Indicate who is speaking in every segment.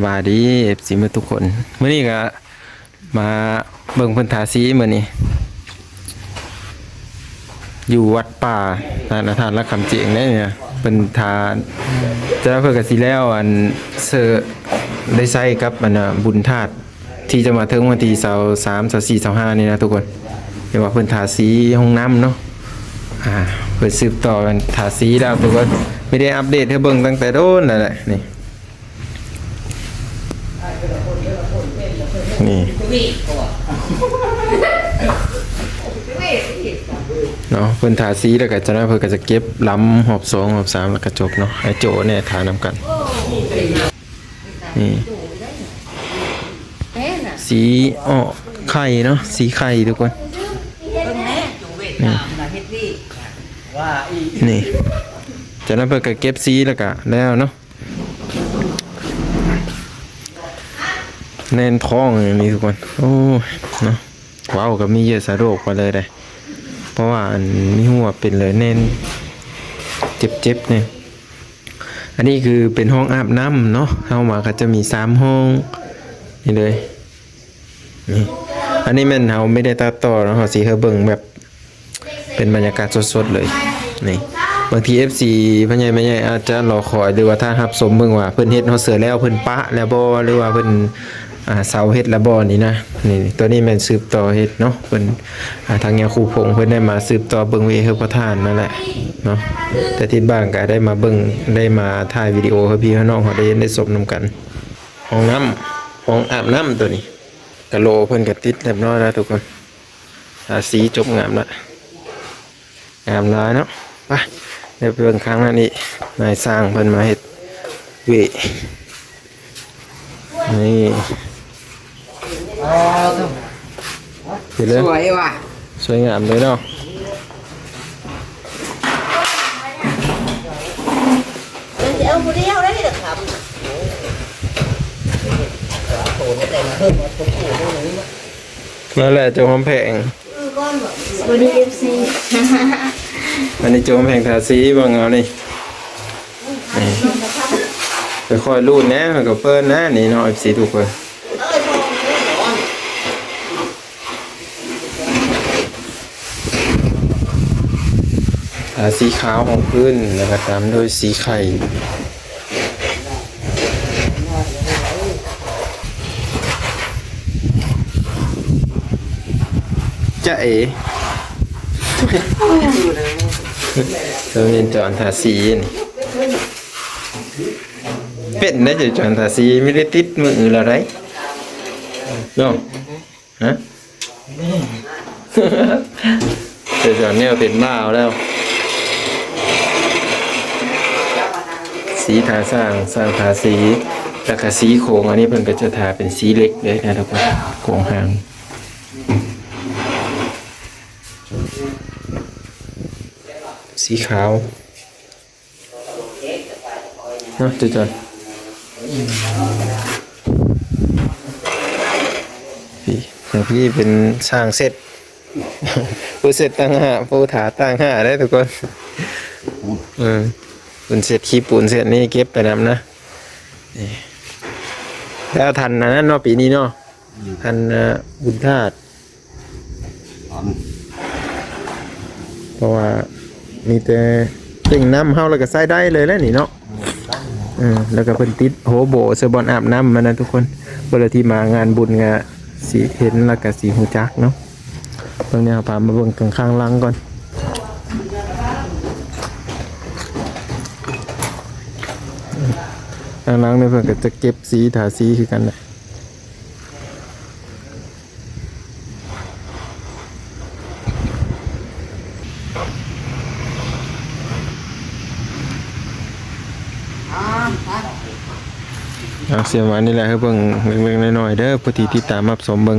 Speaker 1: บายดีเอฟซีมาทุกคนเมื่อนี้ก็มาเบิ่งเพิ่นทาสีมื้อนี้อยู่วัดป่าทานทานละคำเจียงเนี่ยเพิ่นทานจะเพิ่นก็สิแล้วอันเซอร์ได้ใช้กับอันบุญธาตุที่จะมาถึงวันที่23 24 25นี่นะทุกคนเดี๋ยวว่าเพิ่นทาสีห้องน้ำเนาะเพิ่นสืบต่อกันทาสีแล้วทุกคนไม่ได้อัปเดตให้เบิ่งตั้งแต่โดนนั่นแหละนี่เนาะเพิ่นทาสีแล้วก็จะนั้นเพิ่นก็จะเก็บล้ำหอบ2หอบ3แล้วก็จบเนาะไอ้โจเนี่ยทานำกันนี่สีอ้อไข่เนาะสีไข่ทุกคนนี่จากนั้นเพิ่นก็เก็บสีแล้วก็แล้วเนาะแน่นท้องอย่างนี้ทุกคนโอ้เนาะว้าวก็มีเยอะสะโรคมาเลยได้เพราะว่าอันนี้หัวเป็นเลยแน่นเจ็บเนี่ยอันนี้คือเป็นห้องอาบน้ำเนาะเข้ามาก็จะมี3ห้องนี่เลยนี่อันนี้มันเราไม่ได้ตัดต่อเนาะเราสีเฮเบิ่งแบบเป็นบรรยากาศสดๆเลยนี่บางที FC พ่อใหญ่แม่ใหญ่อาจจะรอคอยหรือว่าถ้ารับสมเบิ่งว่าเพิ่นเฮ็ดเฮาเสือแล้วเพิ่นปะแล้วบ่หรือว่าเพิ่นเสาเฮ็ดแล้วบ่นี่นะนี่ตัวนี้แม่นสืบต่อเฮ็ดเนาะเพิ่นทางแนวครูพงเพิ่นได้มาสืบต่อเบิ่งวิเฮาประทานนั่นแหละเนาะแต่ที่บ้านก็ได้มาเบิ่งได้มาถ่ายวิดีโอให้พี่น้องเขาได้เห็นได้ชมนํกันห้องน้ำห้องอาบน้ำตัวนี้กะโหลเพิ่นก็ติดเรียบร้อยแล้วทุกคนทาสีจบงามแล้วงามหลายเนาะไปในเรื่องครั้งนั้นนี่นายสร้างเพิ่นมาเฮ็ดวินี่สวยว่ะสวยงามเลยเนาะ
Speaker 2: จะเอาผู้เดียวได้หรอครับ
Speaker 1: นั่นแหละโจมแพง
Speaker 2: วันนี้FC
Speaker 1: อันนี้โจมแพงทาสีบางเอานี่ไปคอยรูดนะมันก็เปิ้ลนะนี่เนาะ FC ทุกคนสีขาวของพื้นแล้วก็ตามด้วยสีไข่จะเอ๋เราเรียนจอนทาสีนี่เป็นได้จะจอนทาสีไม่ได้ติดมือเราได้เนาะฮะจะจอนเนี่ยเป็นบ้าแล้วสีทาสร้างทาสีแล้วก็สีโครงอันนี้เพิ่นก็จะทาเป็นสีเล็กเลยนะทุกคนโครงหางสีขาวเนาะจอนพี่เป็นสร้างเสร็จผู้เสร็จตั้งห้าผู้ถาตั้งห้าได้ทุกคนปูนเสร็จขี้ปูนเสร็จนี่เก็บไปนำนะแล้วทันนั้นเนาะปีนี้เนาะทันบุญธาตุเพราะว่ามีแต่เต่งน้ำเฮาแล้วก็ใส่ได้เลยแล้วนี่เนาะแล้วก็เพิ่นติดโหโบเซบอนอาบน้ำมานะทุกคนเวลาที่มางานบุญงานสีเห็นแล้วก็สีหูจักเนาะตรงนี้พามาเบิ่งตรงข้างล่างก่อนข้างล่างเนี่ยเพิ่นก็จะเก็บสีทาสีคือกันแหละเสียวันนี่แหละให้เบิ่งเล็กๆน้อยๆเด้อผู้ที่ตามรับชมเบิ่ง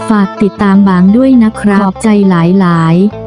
Speaker 3: ฝากติดตามบางด้วยนะครับขอบใจหลายๆ